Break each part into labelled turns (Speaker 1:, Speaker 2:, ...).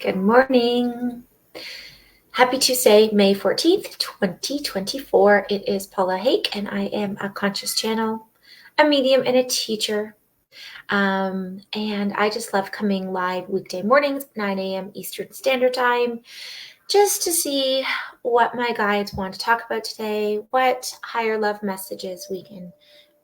Speaker 1: Good morning. Happy Tuesday, May 14th, 2024. It is Paula Haick, and I am a conscious channel, a medium, and a teacher. And I just love coming live weekday mornings, 9 a.m. Eastern Standard Time, just to see what my guides want to talk about today, what higher love messages we can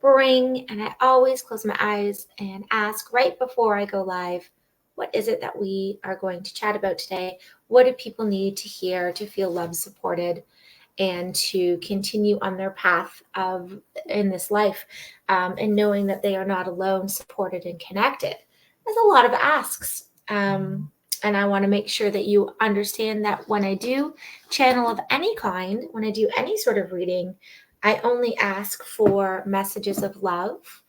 Speaker 1: bring. And I always close my eyes and ask right before I go live, what is it that we are going to chat about today? What do people need to hear to feel loved, supported, and to continue on their path in this life, and knowing that they are not alone, supported, and connected? There's a lot of asks. And I want to make sure that you understand that when I do channel of any kind, when I do any sort of reading, I only ask for messages of love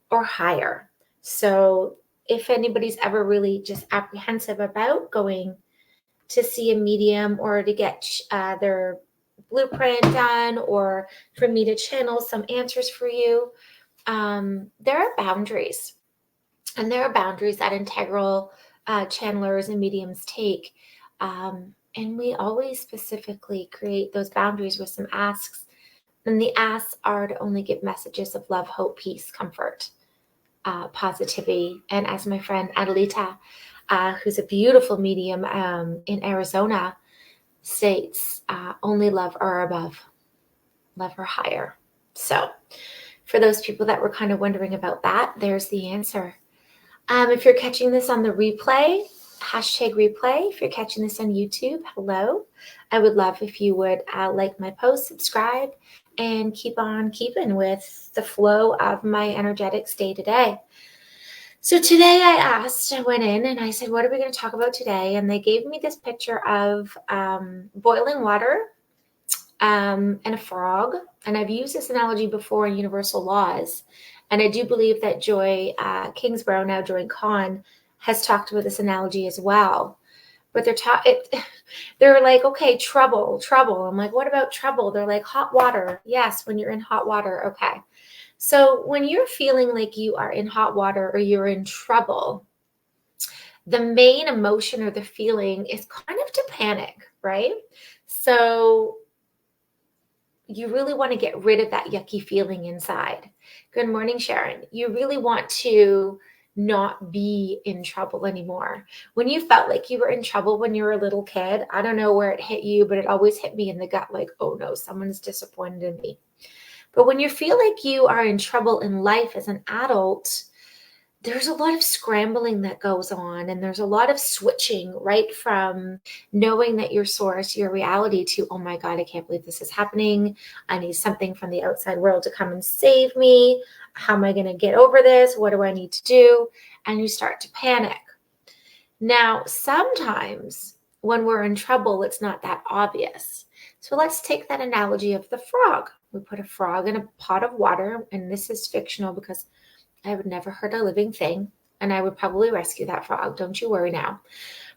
Speaker 1: or higher. So if anybody's ever really just apprehensive about going to see a medium or to get their blueprint done, or for me to channel some answers for you, there are boundaries. And there are boundaries that integral channelers and mediums take. And we always specifically create those boundaries with some asks. And the asks are to only give messages of love, hope, peace, comfort, positivity. And as my friend Adelita, who's a beautiful medium in Arizona, states, only love or above, love or higher. So for those people that were kind of wondering about that, there's the answer. If you're catching this on the replay, hashtag replay. If you're catching this on YouTube, hello. I would love if you would like my post, subscribe, and keep on keeping with the flow of my energetics day to day. So today I went in and I said, what are we going to talk about today? And they gave me this picture of boiling water and a frog. And I've used this analogy before in Universal Laws. And I do believe that Joy Kingsborough, now Joy Kahn, has talked about this analogy as well. But they're like, okay, trouble. I'm like, what about trouble? They're like, hot water. Yes, when you're in hot water. Okay. So when you're feeling like you are in hot water or you're in trouble, the main emotion or the feeling is kind of to panic, right? So you really want to get rid of that yucky feeling inside. Good morning, Sharon. You really want to not be in trouble anymore. When you felt like you were in trouble when you were a little kid, I don't know where it hit you, but it always hit me in the gut, like, oh no, someone's disappointed in me. But when you feel like you are in trouble in life as an adult, there's a lot of scrambling that goes on, and there's a lot of switching, right from knowing that your source, your reality, to, oh my God, I can't believe this is happening. I need something from the outside world to come and save me. How am I going to get over this? What do I need to do? And you start to panic. Now, sometimes when we're in trouble, it's not that obvious. So let's take that analogy of the frog. We put a frog in a pot of water, and this is fictional because I would never hurt a living thing, and I would probably rescue that frog. Don't you worry now.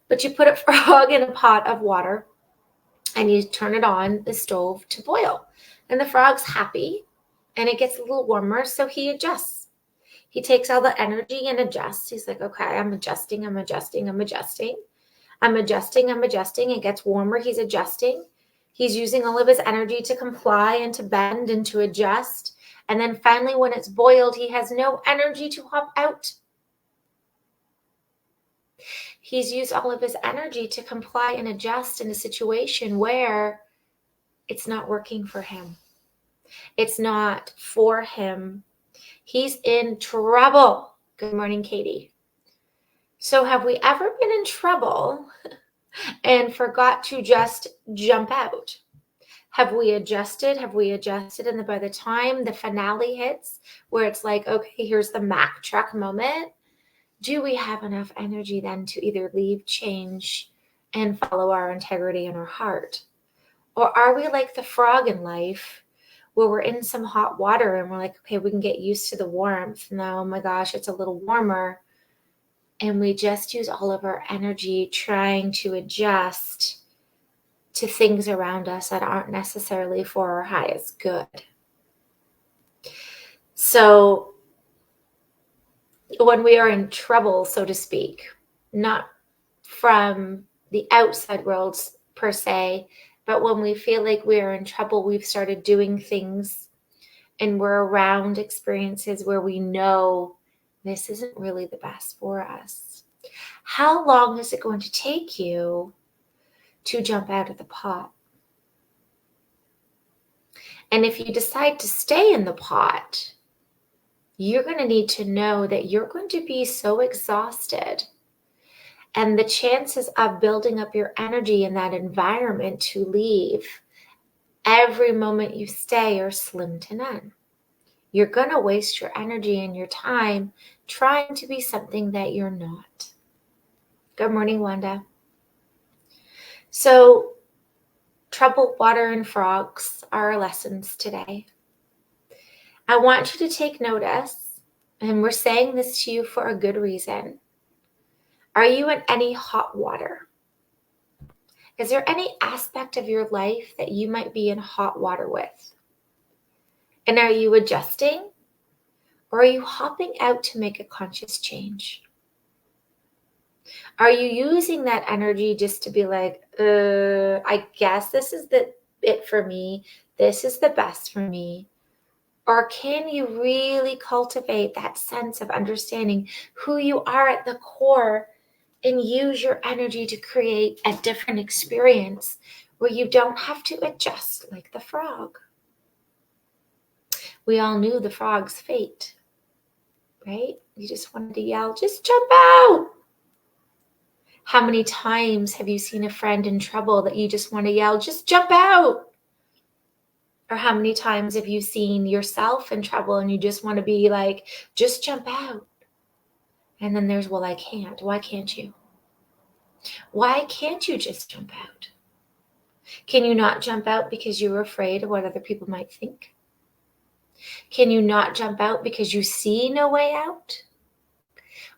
Speaker 1: But you put a frog in a pot of water, and you turn it on the stove to boil. And the frog's happy, and it gets a little warmer, so he adjusts. He takes all the energy and adjusts. He's like, okay, I'm adjusting. It gets warmer. He's adjusting. He's using all of his energy to comply and to bend and to adjust. And then finally, when it's boiled, he has no energy to hop out. He's used all of his energy to comply and adjust in a situation where it's not working for him. It's not for him. He's in trouble. Good morning, Katie. So have we ever been in trouble and forgot to just jump out? Have we adjusted? And by the time the finale hits, where it's like, okay, here's the Mack truck moment, do we have enough energy then to either leave, change, and follow our integrity and our heart? Or are we like the frog in life, where we're in some hot water and we're like, okay, we can get used to the warmth. Now, oh my gosh, it's a little warmer. And we just use all of our energy trying to adjust to things around us that aren't necessarily for our highest good. So when we are in trouble, so to speak, not from the outside worlds per se, but when we feel like we're in trouble, we've started doing things and we're around experiences where we know this isn't really the best for us. How long is it going to take you to jump out of the pot? And if you decide to stay in the pot, you're going to need to know that you're going to be so exhausted, and the chances of building up your energy in that environment to leave every moment you stay are slim to none. You're going to waste your energy and your time trying to be something that you're not. Good morning, Wanda. So, troubled water and frogs are our lessons today. I want you to take notice, and we're saying this to you for a good reason. Are you in any hot water? Is there any aspect of your life that you might be in hot water with? And are you adjusting? Or are you hopping out to make a conscious change? Are you using that energy just to be like, I guess this is it for me. This is the best for me. Or can you really cultivate that sense of understanding who you are at the core and use your energy to create a different experience where you don't have to adjust like the frog? We all knew the frog's fate, right? You just wanted to yell, just jump out. How many times have you seen a friend in trouble that you just want to yell, just jump out? Or how many times have you seen yourself in trouble and you just want to be like, just jump out? And then there's, well, I can't. Why can't you? Why can't you just jump out? Can you not jump out because you're afraid of what other people might think? Can you not jump out because you see no way out?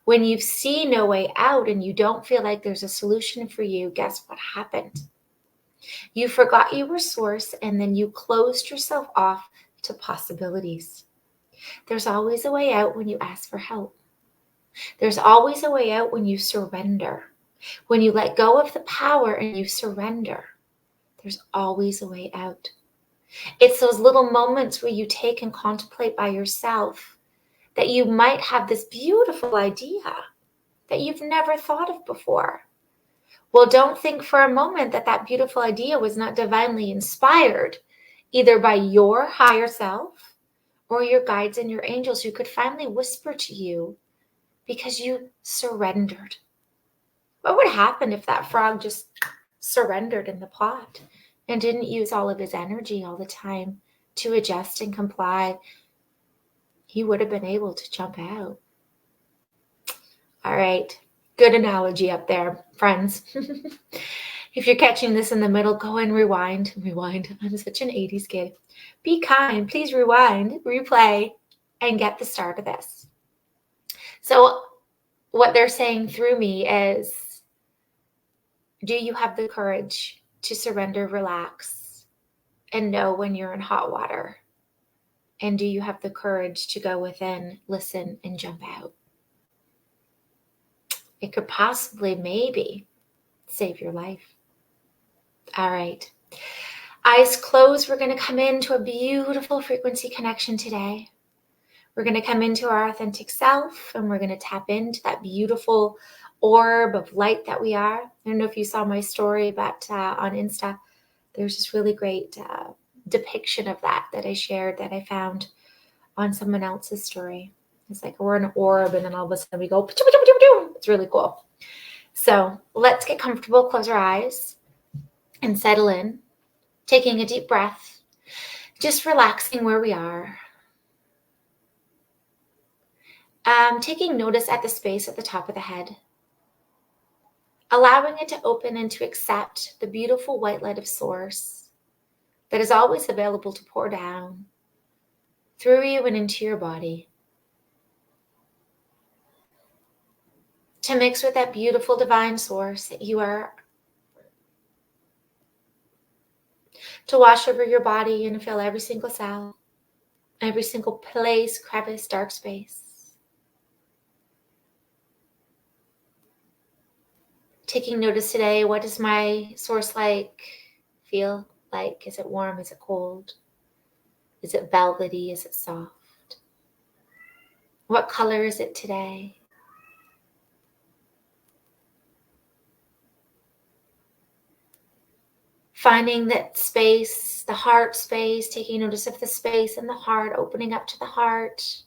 Speaker 1: When you see no way out and you don't feel like there's a solution for you, guess what happened? You forgot you were source, and then you closed yourself off to possibilities. There's always a way out when you ask for help. There's always a way out when you surrender. When you let go of the power and you surrender, there's always a way out. It's those little moments where you take and contemplate by yourself that you might have this beautiful idea that you've never thought of before. Well, don't think for a moment that that beautiful idea was not divinely inspired, either by your higher self or your guides and your angels who could finally whisper to you because you surrendered. What would happen if that frog just surrendered in the pot and didn't use all of his energy all the time to adjust and comply? He would have been able to jump out. All right. Good analogy up there, friends. If you're catching this in the middle, go and rewind. I'm such an 80s kid. Be kind. Please rewind, replay, and get the start of this. So what they're saying through me is, do you have the courage to surrender, relax, and know when you're in hot water? And do you have the courage to go within, listen, and jump out? It could possibly, maybe, save your life. All right. Eyes closed. We're going to come into a beautiful frequency connection today. We're going to come into our authentic self, and we're going to tap into that beautiful orb of light that we are. I don't know if you saw my story, but on Insta, there's this really great depiction of that I shared that I found on someone else's story. It's like we're an orb, and then all of a sudden we go, it's really cool. So let's get comfortable, close our eyes, and settle in, taking a deep breath, just relaxing where we are. Taking notice at the space at the top of the head, allowing it to open and to accept the beautiful white light of source that is always available to pour down through you and into your body, to mix with that beautiful divine source that you are, to wash over your body and fill every single cell, every single place, crevice, dark space. Taking notice today, what does my source feel like? Is it warm? Is it cold? Is it velvety? Is it soft? What color is it today? Finding that space, the heart space, taking notice of the space in the heart, opening up to the heart,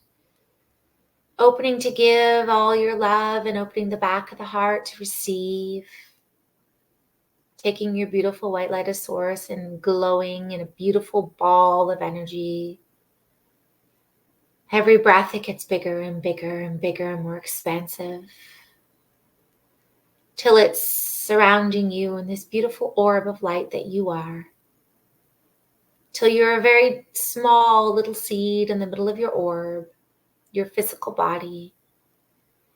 Speaker 1: opening to give all your love and opening the back of the heart to receive. Taking your beautiful white light of source and glowing in a beautiful ball of energy. Every breath it gets bigger and bigger and bigger and more expansive, till it's surrounding you in this beautiful orb of light that you are. Till you're a very small little seed in the middle of your orb, your physical body.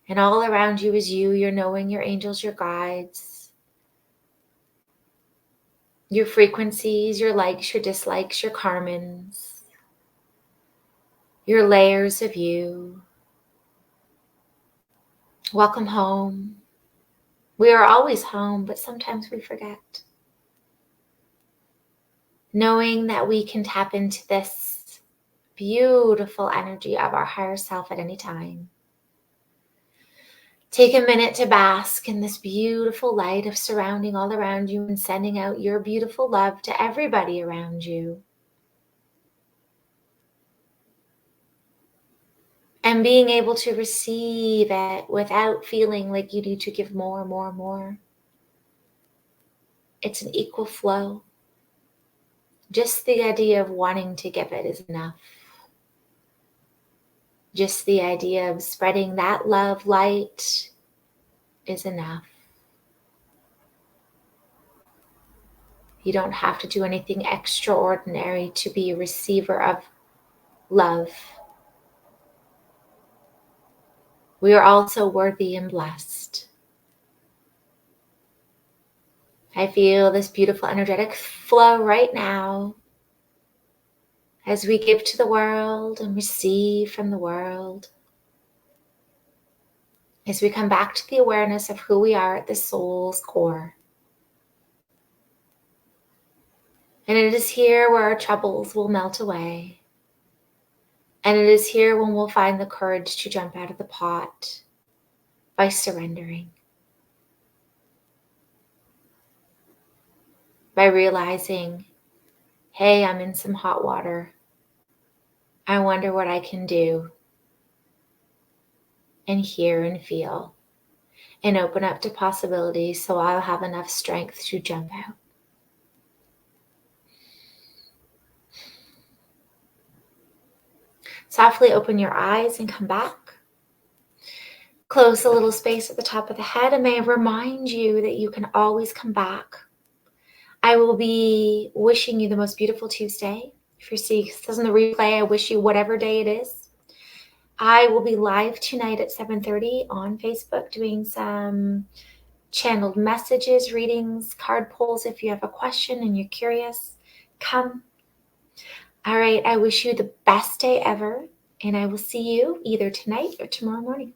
Speaker 1: And all around you is you, your knowing, your angels, your guides, your frequencies, your likes, your dislikes, your karmans, your layers of you. Welcome home. We are always home, but sometimes we forget. Knowing that we can tap into this beautiful energy of our higher self at any time. Take a minute to bask in this beautiful light of surrounding all around you and sending out your beautiful love to everybody around you. And being able to receive it without feeling like you need to give more, more, more. It's an equal flow. Just the idea of wanting to give it is enough. Just the idea of spreading that love light is enough. You don't have to do anything extraordinary to be a receiver of love. We are also worthy and blessed. I feel this beautiful energetic flow right now as we give to the world and receive from the world. As we come back to the awareness of who we are at the soul's core. And it is here where our troubles will melt away. And it is here when we'll find the courage to jump out of the pot by surrendering. By realizing, hey, I'm in some hot water. I wonder what I can do. And hear and feel. And open up to possibilities so I'll have enough strength to jump out. Softly open your eyes and come back. Close the little space at the top of the head, and may I remind you that you can always come back. I will be wishing you the most beautiful Tuesday. If you're seeing this on the replay, I wish you whatever day it is. I will be live tonight at 7:30 on Facebook doing some channeled messages, readings, card pulls. If you have a question and you're curious, come. All right, I wish you the best day ever, and I will see you either tonight or tomorrow morning.